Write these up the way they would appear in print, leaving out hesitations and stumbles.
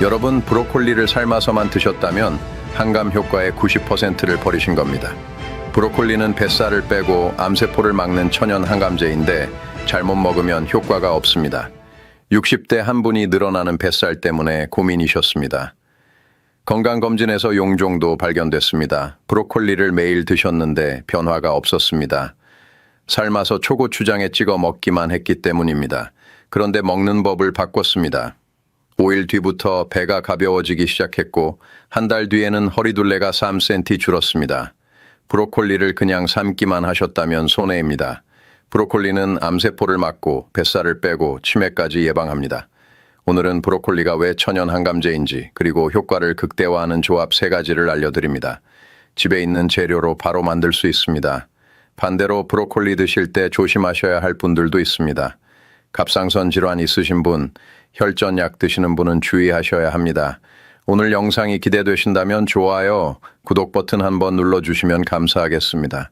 여러분, 브로콜리를 삶아서만 드셨다면 항암 효과의 90%를 버리신 겁니다. 브로콜리는 뱃살을 빼고 암세포를 막는 천연 항암제인데 잘못 먹으면 효과가 없습니다. 60대 한 분이 늘어나는 뱃살 때문에 고민이셨습니다. 건강검진에서 용종도 발견됐습니다. 브로콜리를 매일 드셨는데 변화가 없었습니다. 삶아서 초고추장에 찍어 먹기만 했기 때문입니다. 그런데 먹는 법을 바꿨습니다. 5일 뒤부터 배가 가벼워지기 시작했고 한 달 뒤에는 허리둘레가 3cm 줄었습니다. 브로콜리를 그냥 삶기만 하셨다면 손해입니다. 브로콜리는 암세포를 막고 뱃살을 빼고 치매까지 예방합니다. 오늘은 브로콜리가 왜 천연 항암제인지 그리고 효과를 극대화하는 조합 3가지를 알려드립니다. 집에 있는 재료로 바로 만들 수 있습니다. 반대로 브로콜리 드실 때 조심하셔야 할 분들도 있습니다. 갑상선 질환 있으신 분, 혈전약 드시는 분은 주의하셔야 합니다. 오늘 영상이 기대되신다면 좋아요, 구독 버튼 한번 눌러주시면 감사하겠습니다.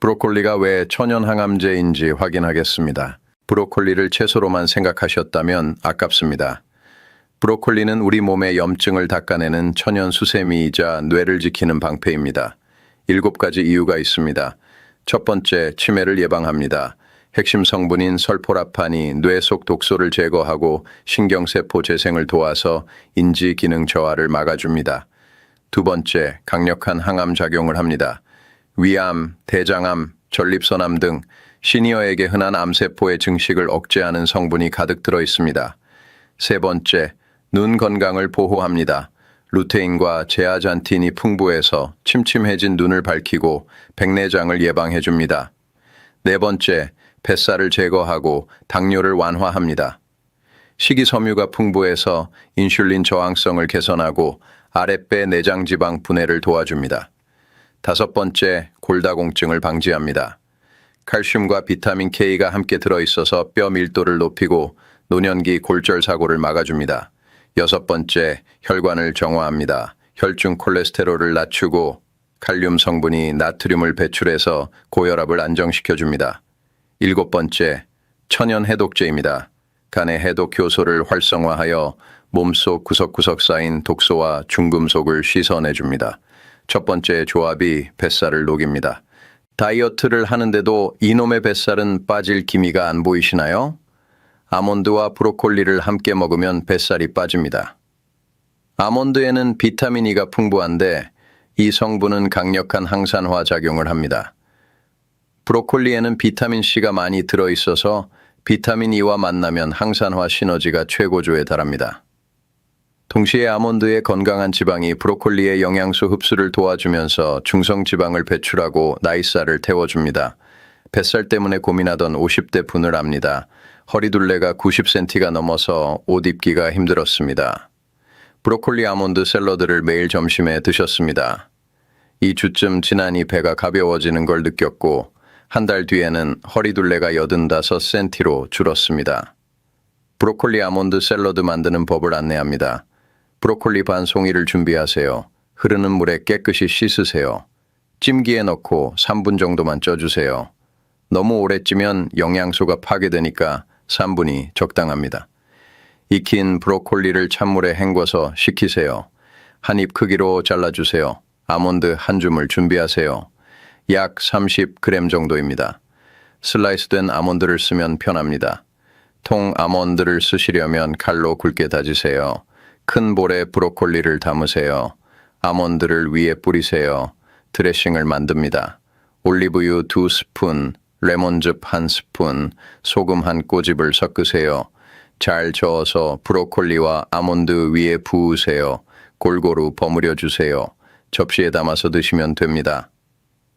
브로콜리가 왜 천연 항암제인지 확인하겠습니다. 브로콜리를 채소로만 생각하셨다면 아깝습니다. 브로콜리는 우리 몸의 염증을 닦아내는 천연 수세미이자 뇌를 지키는 방패입니다. 7가지 이유가 있습니다. 첫 번째, 치매를 예방합니다. 핵심 성분인 설포라판이 뇌 속 독소를 제거하고 신경세포 재생을 도와서 인지 기능 저하를 막아줍니다. 두 번째, 강력한 항암 작용을 합니다. 위암, 대장암, 전립선암 등 시니어에게 흔한 암세포의 증식을 억제하는 성분이 가득 들어 있습니다. 세 번째, 눈 건강을 보호합니다. 루테인과 제아잔틴이 풍부해서 침침해진 눈을 밝히고 백내장을 예방해줍니다. 네 번째, 뱃살을 제거하고 당뇨를 완화합니다. 식이섬유가 풍부해서 인슐린 저항성을 개선하고 아랫배 내장지방 분해를 도와줍니다. 다섯 번째, 골다공증을 방지합니다. 칼슘과 비타민 K가 함께 들어있어서 뼈 밀도를 높이고 노년기 골절 사고를 막아줍니다. 여섯 번째, 혈관을 정화합니다. 혈중 콜레스테롤을 낮추고 칼륨 성분이 나트륨을 배출해서 고혈압을 안정시켜줍니다. 일곱 번째, 천연 해독제입니다. 간의 해독 효소를 활성화하여 몸속 구석구석 쌓인 독소와 중금속을 씻어내줍니다. 첫 번째 조합이 뱃살을 녹입니다. 다이어트를 하는데도 이놈의 뱃살은 빠질 기미가 안 보이시나요? 아몬드와 브로콜리를 함께 먹으면 뱃살이 빠집니다. 아몬드에는 비타민 E가 풍부한데 이 성분은 강력한 항산화 작용을 합니다. 브로콜리에는 비타민 C가 많이 들어있어서 비타민 E와 만나면 항산화 시너지가 최고조에 달합니다. 동시에 아몬드의 건강한 지방이 브로콜리의 영양소 흡수를 도와주면서 중성지방을 배출하고 나이살을 태워줍니다. 뱃살 때문에 고민하던 50대 분을 압니다. 허리둘레가 90cm가 넘어서 옷 입기가 힘들었습니다. 브로콜리 아몬드 샐러드를 매일 점심에 드셨습니다. 2주쯤 지나니 배가 가벼워지는 걸 느꼈고 한 달 뒤에는 허리둘레가 85cm로 줄었습니다. 브로콜리 아몬드 샐러드 만드는 법을 안내합니다. 브로콜리 반 송이를 준비하세요. 흐르는 물에 깨끗이 씻으세요. 찜기에 넣고 3분 정도만 쪄주세요. 너무 오래 찌면 영양소가 파괴되니까 3분이 적당합니다. 익힌 브로콜리를 찬물에 헹궈서 식히세요. 한 입 크기로 잘라주세요. 아몬드 한 줌을 준비하세요. 약 30g 정도입니다. 슬라이스된 아몬드를 쓰면 편합니다. 통 아몬드를 쓰시려면 칼로 굵게 다지세요. 큰 볼에 브로콜리를 담으세요. 아몬드를 위에 뿌리세요. 드레싱을 만듭니다. 올리브유 2스푼, 레몬즙 1스푼, 소금 1꼬집을 섞으세요. 잘 저어서 브로콜리와 아몬드 위에 부으세요. 골고루 버무려 주세요. 접시에 담아서 드시면 됩니다.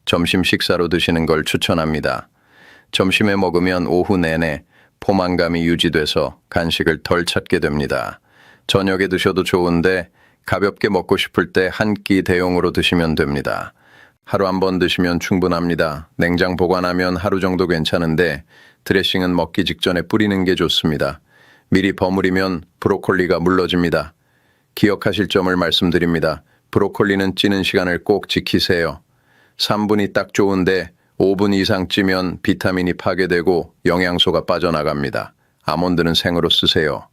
점심 식사로 드시는 걸 추천합니다. 점심에 먹으면 오후 내내 포만감이 유지돼서 간식을 덜 찾게 됩니다. 저녁에 드셔도 좋은데 가볍게 먹고 싶을 때 한 끼 대용으로 드시면 됩니다. 하루 한 번 드시면 충분합니다. 냉장 보관하면 하루 정도 괜찮은데 드레싱은 먹기 직전에 뿌리는 게 좋습니다. 미리 버무리면 브로콜리가 물러집니다. 기억하실 점을 말씀드립니다. 브로콜리는 찌는 시간을 꼭 지키세요. 3분이 딱 좋은데 5분 이상 찌면 비타민이 파괴되고 영양소가 빠져나갑니다. 아몬드는 생으로 쓰세요.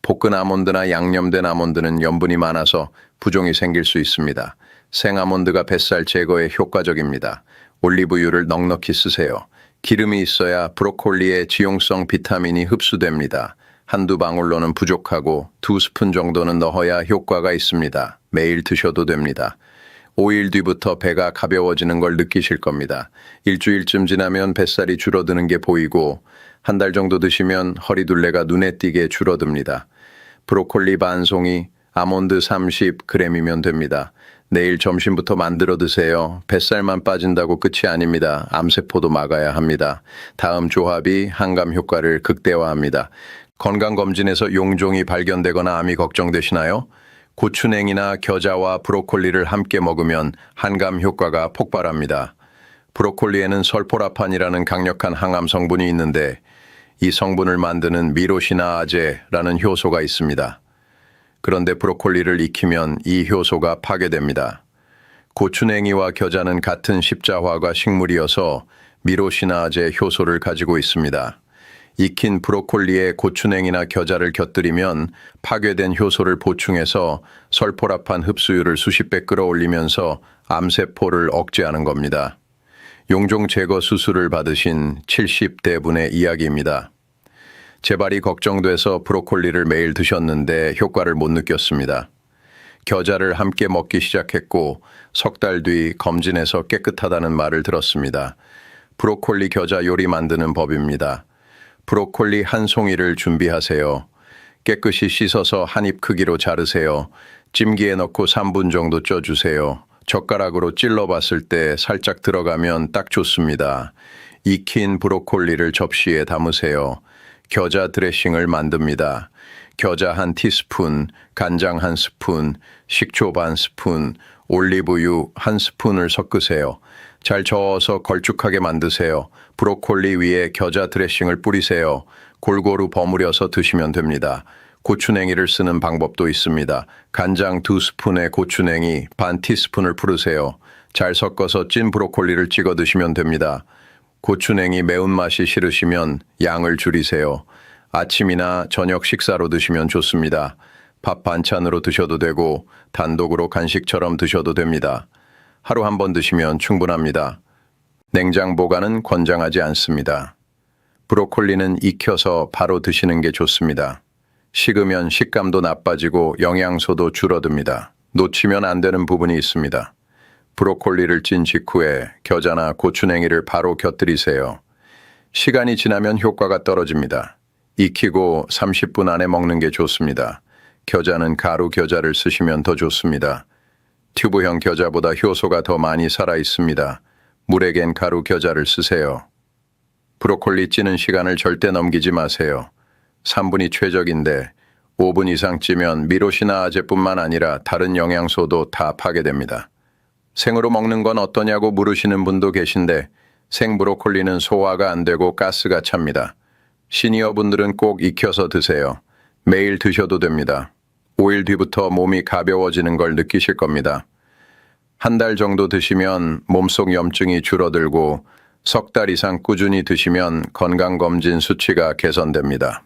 볶은 아몬드나 양념된 아몬드는 염분이 많아서 부종이 생길 수 있습니다. 생 아몬드가 뱃살 제거에 효과적입니다. 올리브유를 넉넉히 쓰세요. 기름이 있어야 브로콜리의 지용성 비타민이 흡수됩니다. 한두 방울로는 부족하고 2스푼 정도는 넣어야 효과가 있습니다. 매일 드셔도 됩니다. 5일 뒤부터 배가 가벼워지는 걸 느끼실 겁니다. 일주일쯤 지나면 뱃살이 줄어드는 게 보이고 한 달 정도 드시면 허리둘레가 눈에 띄게 줄어듭니다. 브로콜리 반 송이, 아몬드 30g이면 됩니다. 내일 점심부터 만들어 드세요. 뱃살만 빠진다고 끝이 아닙니다. 암세포도 막아야 합니다. 다음 조합이 항암 효과를 극대화합니다. 건강검진에서 용종이 발견되거나 암이 걱정되시나요? 고추냉이나 겨자와 브로콜리를 함께 먹으면 항암 효과가 폭발합니다. 브로콜리에는 설포라판이라는 강력한 항암 성분이 있는데 이 성분을 만드는 미로시나아제라는 효소가 있습니다. 그런데 브로콜리를 익히면 이 효소가 파괴됩니다. 고추냉이와 겨자는 같은 십자화과 식물이어서 미로시나아제 효소를 가지고 있습니다. 익힌 브로콜리에 고추냉이나 겨자를 곁들이면 파괴된 효소를 보충해서 설포라판 흡수율을 수십 배 끌어올리면서 암세포를 억제하는 겁니다. 용종 제거 수술을 받으신 70대 분의 이야기입니다. 재발이 걱정돼서 브로콜리를 매일 드셨는데 효과를 못 느꼈습니다. 겨자를 함께 먹기 시작했고 석 달 뒤 검진에서 깨끗하다는 말을 들었습니다. 브로콜리 겨자 요리 만드는 법입니다. 브로콜리 한 송이를 준비하세요. 깨끗이 씻어서 한 입 크기로 자르세요. 찜기에 넣고 3분 정도 쪄주세요. 젓가락으로 찔러봤을 때 살짝 들어가면 딱 좋습니다. 익힌 브로콜리를 접시에 담으세요. 겨자 드레싱을 만듭니다. 겨자 한 티스푼, 간장 한 스푼, 식초 반 스푼, 올리브유 한 스푼을 섞으세요. 잘 저어서 걸쭉하게 만드세요. 브로콜리 위에 겨자 드레싱을 뿌리세요. 골고루 버무려서 드시면 됩니다. 고추냉이를 쓰는 방법도 있습니다. 간장 2스푼에 고추냉이 반 티스푼을 풀으세요. 잘 섞어서 찐 브로콜리를 찍어 드시면 됩니다. 고추냉이 매운맛이 싫으시면 양을 줄이세요. 아침이나 저녁 식사로 드시면 좋습니다. 밥 반찬으로 드셔도 되고 단독으로 간식처럼 드셔도 됩니다. 하루 한 번 드시면 충분합니다. 냉장 보관은 권장하지 않습니다. 브로콜리는 익혀서 바로 드시는 게 좋습니다. 식으면 식감도 나빠지고 영양소도 줄어듭니다. 놓치면 안 되는 부분이 있습니다. 브로콜리를 찐 직후에 겨자나 고추냉이를 바로 곁들이세요. 시간이 지나면 효과가 떨어집니다. 익히고 30분 안에 먹는 게 좋습니다. 겨자는 가루 겨자를 쓰시면 더 좋습니다. 튜브형 겨자보다 효소가 더 많이 살아 있습니다. 물에 갠 가루 겨자를 쓰세요. 브로콜리 찌는 시간을 절대 넘기지 마세요. 3분이 최적인데 5분 이상 찌면 미로시나아제뿐만 아니라 다른 영양소도 다 파괴됩니다. 생으로 먹는 건 어떠냐고 물으시는 분도 계신데 생 브로콜리는 소화가 안 되고 가스가 찹니다. 시니어분들은 꼭 익혀서 드세요. 매일 드셔도 됩니다. 5일 뒤부터 몸이 가벼워지는 걸 느끼실 겁니다. 한 달 정도 드시면 몸속 염증이 줄어들고 석 달 이상 꾸준히 드시면 건강검진 수치가 개선됩니다.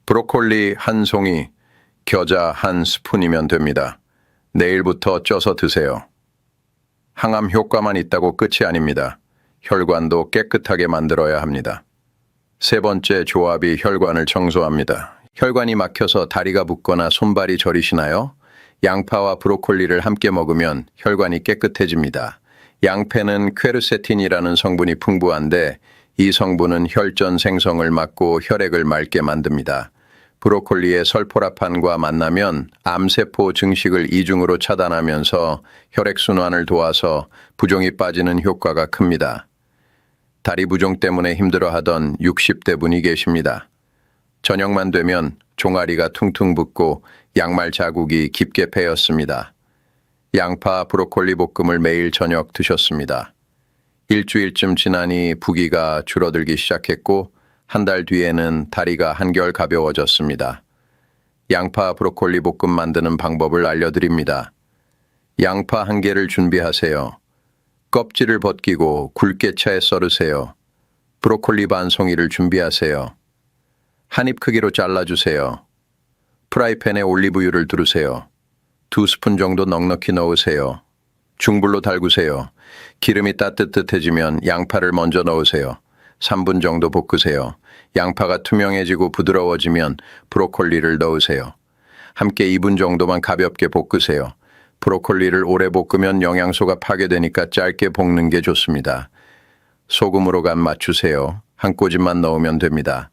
브로콜리 한 송이, 겨자 한 스푼이면 됩니다. 내일부터 쪄서 드세요. 항암 효과만 있다고 끝이 아닙니다. 혈관도 깨끗하게 만들어야 합니다. 세 번째 조합이 혈관을 청소합니다. 혈관이 막혀서 다리가 붓거나 손발이 저리시나요? 양파와 브로콜리를 함께 먹으면 혈관이 깨끗해집니다. 양패는 퀘르세틴이라는 성분이 풍부한데 이 성분은 혈전 생성을 막고 혈액을 맑게 만듭니다. 브로콜리의 설포라판과 만나면 암세포 증식을 이중으로 차단하면서 혈액순환을 도와서 부종이 빠지는 효과가 큽니다. 다리 부종 때문에 힘들어하던 60대 분이 계십니다. 저녁만 되면 종아리가 퉁퉁 붓고 양말 자국이 깊게 패였습니다. 양파, 브로콜리 볶음을 매일 저녁 드셨습니다. 일주일쯤 지나니 부기가 줄어들기 시작했고 한 달 뒤에는 다리가 한결 가벼워졌습니다. 양파, 브로콜리 볶음 만드는 방법을 알려드립니다. 양파 1개를 준비하세요. 껍질을 벗기고 굵게 차에 썰으세요. 브로콜리 반 송이를 준비하세요. 한 입 크기로 잘라주세요. 프라이팬에 올리브유를 두르세요. 2스푼 정도 넉넉히 넣으세요. 중불로 달구세요. 기름이 따뜻해지면 양파를 먼저 넣으세요. 3분 정도 볶으세요. 양파가 투명해지고 부드러워지면 브로콜리를 넣으세요. 함께 2분 정도만 가볍게 볶으세요. 브로콜리를 오래 볶으면 영양소가 파괴되니까 짧게 볶는 게 좋습니다. 소금으로 간 맞추세요. 한 꼬집만 넣으면 됩니다.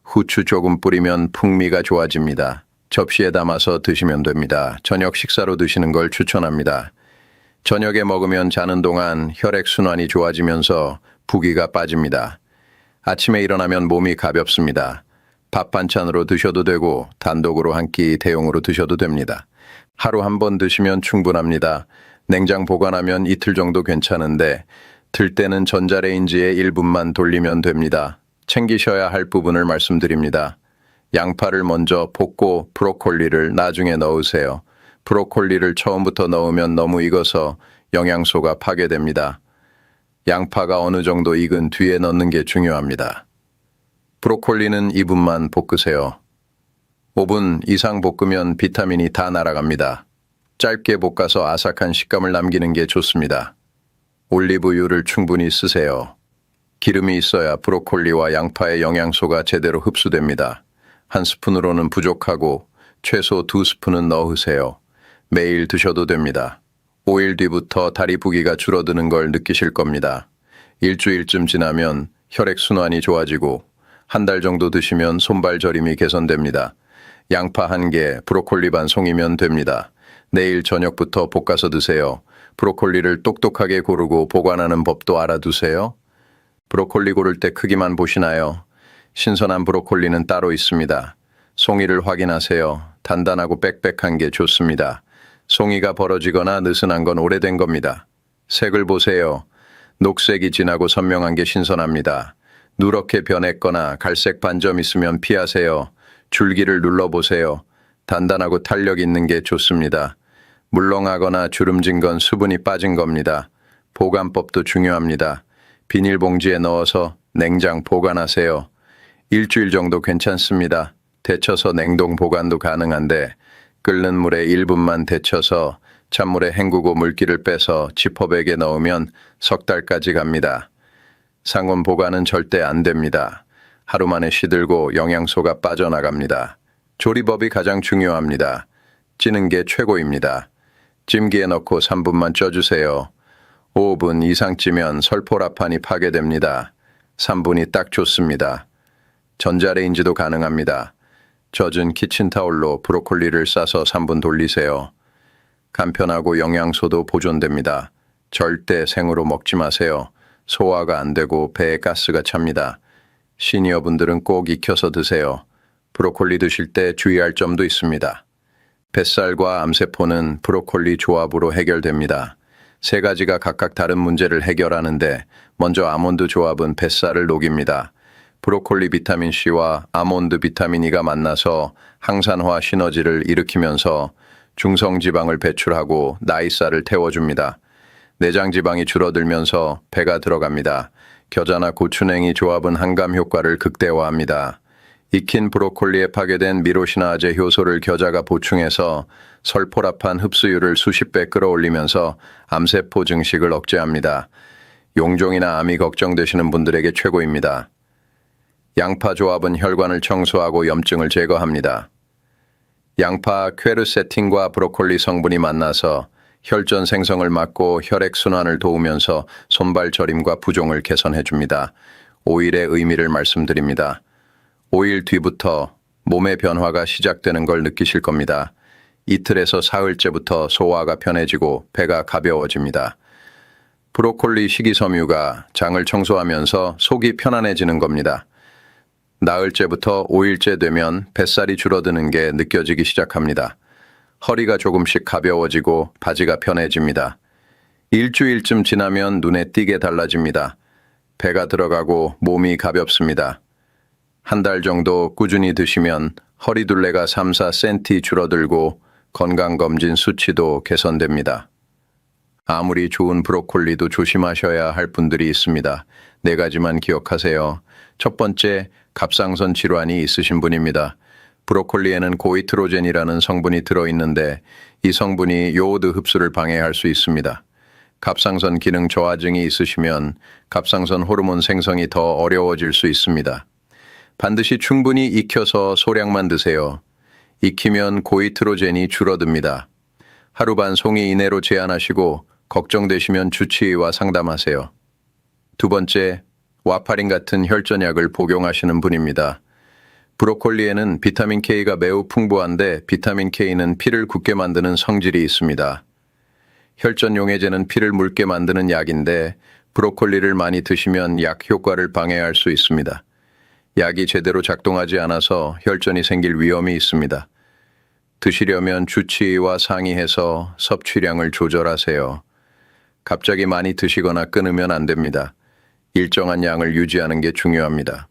후추 조금 뿌리면 풍미가 좋아집니다. 접시에 담아서 드시면 됩니다. 저녁 식사로 드시는 걸 추천합니다. 저녁에 먹으면 자는 동안 혈액순환이 좋아지면서 부기가 빠집니다. 아침에 일어나면 몸이 가볍습니다. 밥 반찬으로 드셔도 되고 단독으로 한 끼 대용으로 드셔도 됩니다. 하루 한 번 드시면 충분합니다. 냉장 보관하면 이틀 정도 괜찮은데 들 때는 전자레인지에 1분만 돌리면 됩니다. 챙기셔야 할 부분을 말씀드립니다. 양파를 먼저 볶고 브로콜리를 나중에 넣으세요. 브로콜리를 처음부터 넣으면 너무 익어서 영양소가 파괴됩니다. 양파가 어느 정도 익은 뒤에 넣는 게 중요합니다. 브로콜리는 2분만 볶으세요. 5분 이상 볶으면 비타민이 다 날아갑니다. 짧게 볶아서 아삭한 식감을 남기는 게 좋습니다. 올리브유를 충분히 쓰세요. 기름이 있어야 브로콜리와 양파의 영양소가 제대로 흡수됩니다. 한 스푼으로는 부족하고 최소 2스푼은 넣으세요. 매일 드셔도 됩니다. 5일 뒤부터 다리 부기가 줄어드는 걸 느끼실 겁니다. 일주일쯤 지나면 혈액순환이 좋아지고 한 달 정도 드시면 손발 저림이 개선됩니다. 양파 1개, 브로콜리 반 송이면 됩니다. 내일 저녁부터 볶아서 드세요. 브로콜리를 똑똑하게 고르고 보관하는 법도 알아두세요. 브로콜리 고를 때 크기만 보시나요? 신선한 브로콜리는 따로 있습니다. 송이를 확인하세요. 단단하고 빽빽한 게 좋습니다. 송이가 벌어지거나 느슨한 건 오래된 겁니다. 색을 보세요. 녹색이 진하고 선명한 게 신선합니다. 누렇게 변했거나 갈색 반점 있으면 피하세요. 줄기를 눌러보세요. 단단하고 탄력 있는 게 좋습니다. 물렁하거나 주름진 건 수분이 빠진 겁니다. 보관법도 중요합니다. 비닐봉지에 넣어서 냉장 보관하세요. 일주일 정도 괜찮습니다. 데쳐서 냉동 보관도 가능한데 끓는 물에 1분만 데쳐서 찬물에 헹구고 물기를 빼서 지퍼백에 넣으면 석 달까지 갑니다. 상온 보관은 절대 안 됩니다. 하루 만에 시들고 영양소가 빠져나갑니다. 조리법이 가장 중요합니다. 찌는 게 최고입니다. 찜기에 넣고 3분만 쪄주세요. 5분 이상 찌면 설포라판이 파괴됩니다. 3분이 딱 좋습니다. 전자레인지도 가능합니다. 젖은 키친타올로 브로콜리를 싸서 3분 돌리세요. 간편하고 영양소도 보존됩니다. 절대 생으로 먹지 마세요. 소화가 안 되고 배에 가스가 찹니다. 시니어분들은 꼭 익혀서 드세요. 브로콜리 드실 때 주의할 점도 있습니다. 뱃살과 암세포는 브로콜리 조합으로 해결됩니다. 세 가지가 각각 다른 문제를 해결하는데 먼저 아몬드 조합은 뱃살을 녹입니다. 브로콜리 비타민C와 아몬드 비타민 E가 만나서 항산화 시너지를 일으키면서 중성지방을 배출하고 나이살을 태워줍니다. 내장지방이 줄어들면서 배가 들어갑니다. 겨자나 고추냉이 조합은 항감 효과를 극대화합니다. 익힌 브로콜리에 파괴된 미로시나아제 효소를 겨자가 보충해서 설포라판 흡수율을 수십 배 끌어올리면서 암세포 증식을 억제합니다. 용종이나 암이 걱정되시는 분들에게 최고입니다. 양파 조합은 혈관을 청소하고 염증을 제거합니다. 양파 퀘르세틴과 브로콜리 성분이 만나서 혈전 생성을 막고 혈액순환을 도우면서 손발 저림과 부종을 개선해줍니다. 5일의 의미를 말씀드립니다. 5일 뒤부터 몸의 변화가 시작되는 걸 느끼실 겁니다. 이틀에서 사흘째부터 소화가 편해지고 배가 가벼워집니다. 브로콜리 식이섬유가 장을 청소하면서 속이 편안해지는 겁니다. 나흘째부터 5일째 되면 뱃살이 줄어드는 게 느껴지기 시작합니다. 허리가 조금씩 가벼워지고 바지가 편해집니다. 일주일쯤 지나면 눈에 띄게 달라집니다. 배가 들어가고 몸이 가볍습니다. 한 달 정도 꾸준히 드시면 허리둘레가 3-4cm 줄어들고 건강검진 수치도 개선됩니다. 아무리 좋은 브로콜리도 조심하셔야 할 분들이 있습니다. 4가지만 기억하세요. 첫 번째, 갑상선 질환이 있으신 분입니다. 브로콜리에는 고이트로젠이라는 성분이 들어있는데 이 성분이 요오드 흡수를 방해할 수 있습니다. 갑상선 기능 저하증이 있으시면 갑상선 호르몬 생성이 더 어려워질 수 있습니다. 반드시 충분히 익혀서 소량만 드세요. 익히면 고이트로젠이 줄어듭니다. 하루 반 송이 이내로 제한하시고 걱정되시면 주치의와 상담하세요. 두 번째, 와파린 같은 혈전약을 복용하시는 분입니다. 브로콜리에는 비타민 K가 매우 풍부한데 비타민 K는 피를 굳게 만드는 성질이 있습니다. 혈전용해제는 피를 묽게 만드는 약인데 브로콜리를 많이 드시면 약 효과를 방해할 수 있습니다. 약이 제대로 작동하지 않아서 혈전이 생길 위험이 있습니다. 드시려면 주치의와 상의해서 섭취량을 조절하세요. 갑자기 많이 드시거나 끊으면 안 됩니다. 일정한 양을 유지하는 게 중요합니다.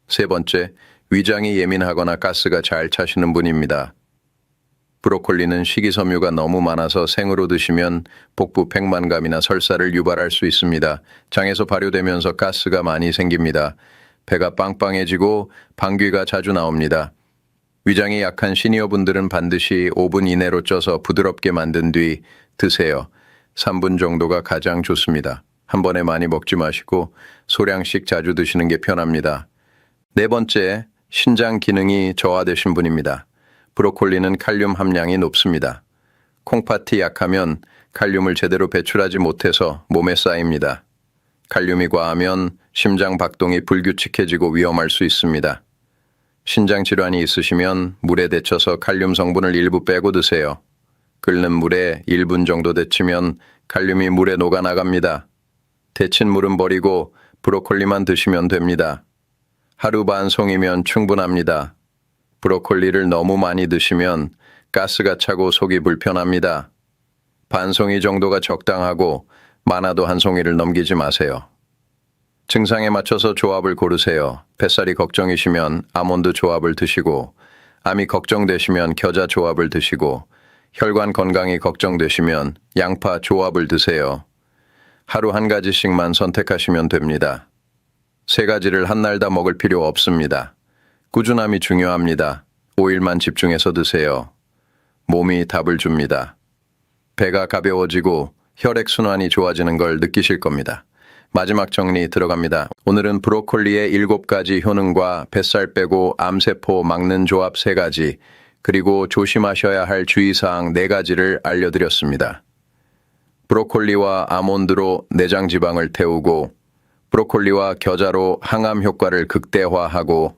세 번째, 위장이 예민하거나 가스가 잘 차시는 분입니다. 브로콜리는 식이섬유가 너무 많아서 생으로 드시면 복부 백만감이나 설사를 유발할 수 있습니다. 장에서 발효되면서 가스가 많이 생깁니다. 배가 빵빵해지고 방귀가 자주 나옵니다. 위장이 약한 시니어분들은 반드시 5분 이내로 쪄서 부드럽게 만든 뒤 드세요. 3분 정도가 가장 좋습니다. 한 번에 많이 먹지 마시고 소량씩 자주 드시는 게 편합니다. 네 번째, 신장 기능이 저하되신 분입니다. 브로콜리는 칼륨 함량이 높습니다. 콩팥이 약하면 칼륨을 제대로 배출하지 못해서 몸에 쌓입니다. 칼륨이 과하면 심장 박동이 불규칙해지고 위험할 수 있습니다. 신장 질환이 있으시면 물에 데쳐서 칼륨 성분을 일부 빼고 드세요. 끓는 물에 1분 정도 데치면 칼륨이 물에 녹아나갑니다. 데친 물은 버리고 브로콜리만 드시면 됩니다. 하루 반 송이면 충분합니다. 브로콜리를 너무 많이 드시면 가스가 차고 속이 불편합니다. 반 송이 정도가 적당하고 많아도 한 송이를 넘기지 마세요. 증상에 맞춰서 조합을 고르세요. 뱃살이 걱정이시면 아몬드 조합을 드시고, 암이 걱정되시면 겨자 조합을 드시고, 혈관 건강이 걱정되시면 양파 조합을 드세요. 하루 한 가지씩만 선택하시면 됩니다. 세 가지를 한 날 다 먹을 필요 없습니다. 꾸준함이 중요합니다. 5일만 집중해서 드세요. 몸이 답을 줍니다. 배가 가벼워지고 혈액순환이 좋아지는 걸 느끼실 겁니다. 마지막 정리 들어갑니다. 오늘은 브로콜리의 7가지 효능과 뱃살 빼고 암세포 막는 조합 3가지, 그리고 조심하셔야 할 주의사항 4가지를 알려드렸습니다. 브로콜리와 아몬드로 내장 지방을 태우고, 브로콜리와 겨자로 항암 효과를 극대화하고,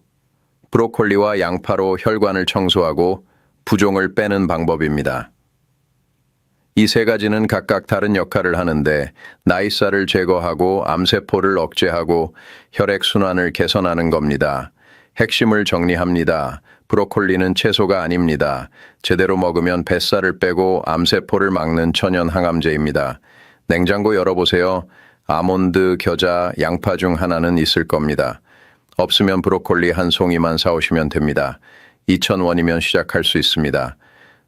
브로콜리와 양파로 혈관을 청소하고 부종을 빼는 방법입니다. 이 3가지는 각각 다른 역할을 하는데 나이살을 제거하고 암세포를 억제하고 혈액순환을 개선하는 겁니다. 핵심을 정리합니다. 브로콜리는 채소가 아닙니다. 제대로 먹으면 뱃살을 빼고 암세포를 막는 천연 항암제입니다. 냉장고 열어보세요. 아몬드, 겨자, 양파 중 하나는 있을 겁니다. 없으면 브로콜리 한 송이만 사오시면 됩니다. 2,000원이면 시작할 수 있습니다.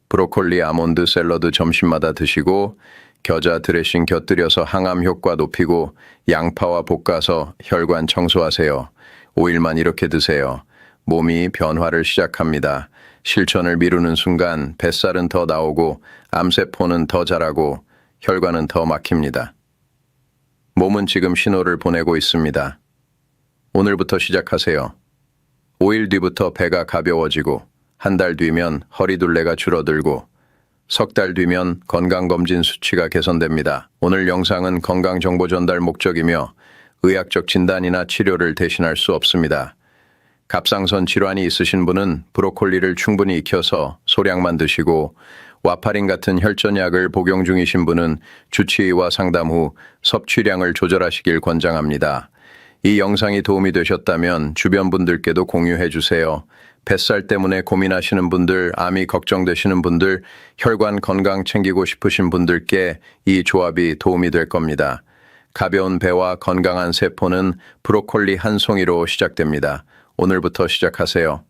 브로콜리 아몬드 샐러드 점심마다 드시고, 겨자 드레싱 곁들여서 항암 효과 높이고, 양파와 볶아서 혈관 청소하세요. 5일만 이렇게 드세요. 몸이 변화를 시작합니다. 실천을 미루는 순간 뱃살은 더 나오고 암세포는 더 자라고 혈관은 더 막힙니다. 몸은 지금 신호를 보내고 있습니다. 오늘부터 시작하세요. 5일 뒤부터 배가 가벼워지고, 한 달 뒤면 허리둘레가 줄어들고, 석 달 뒤면 건강검진 수치가 개선됩니다. 오늘 영상은 건강정보 전달 목적이며 의학적 진단이나 치료를 대신할 수 없습니다. 갑상선 질환이 있으신 분은 브로콜리를 충분히 익혀서 소량만 드시고, 와파린 같은 혈전약을 복용 중이신 분은 주치의와 상담 후 섭취량을 조절하시길 권장합니다. 이 영상이 도움이 되셨다면 주변 분들께도 공유해 주세요. 뱃살 때문에 고민하시는 분들, 암이 걱정되시는 분들, 혈관 건강 챙기고 싶으신 분들께 이 조합이 도움이 될 겁니다. 가벼운 배와 건강한 세포는 브로콜리 한 송이로 시작됩니다. 오늘부터 시작하세요.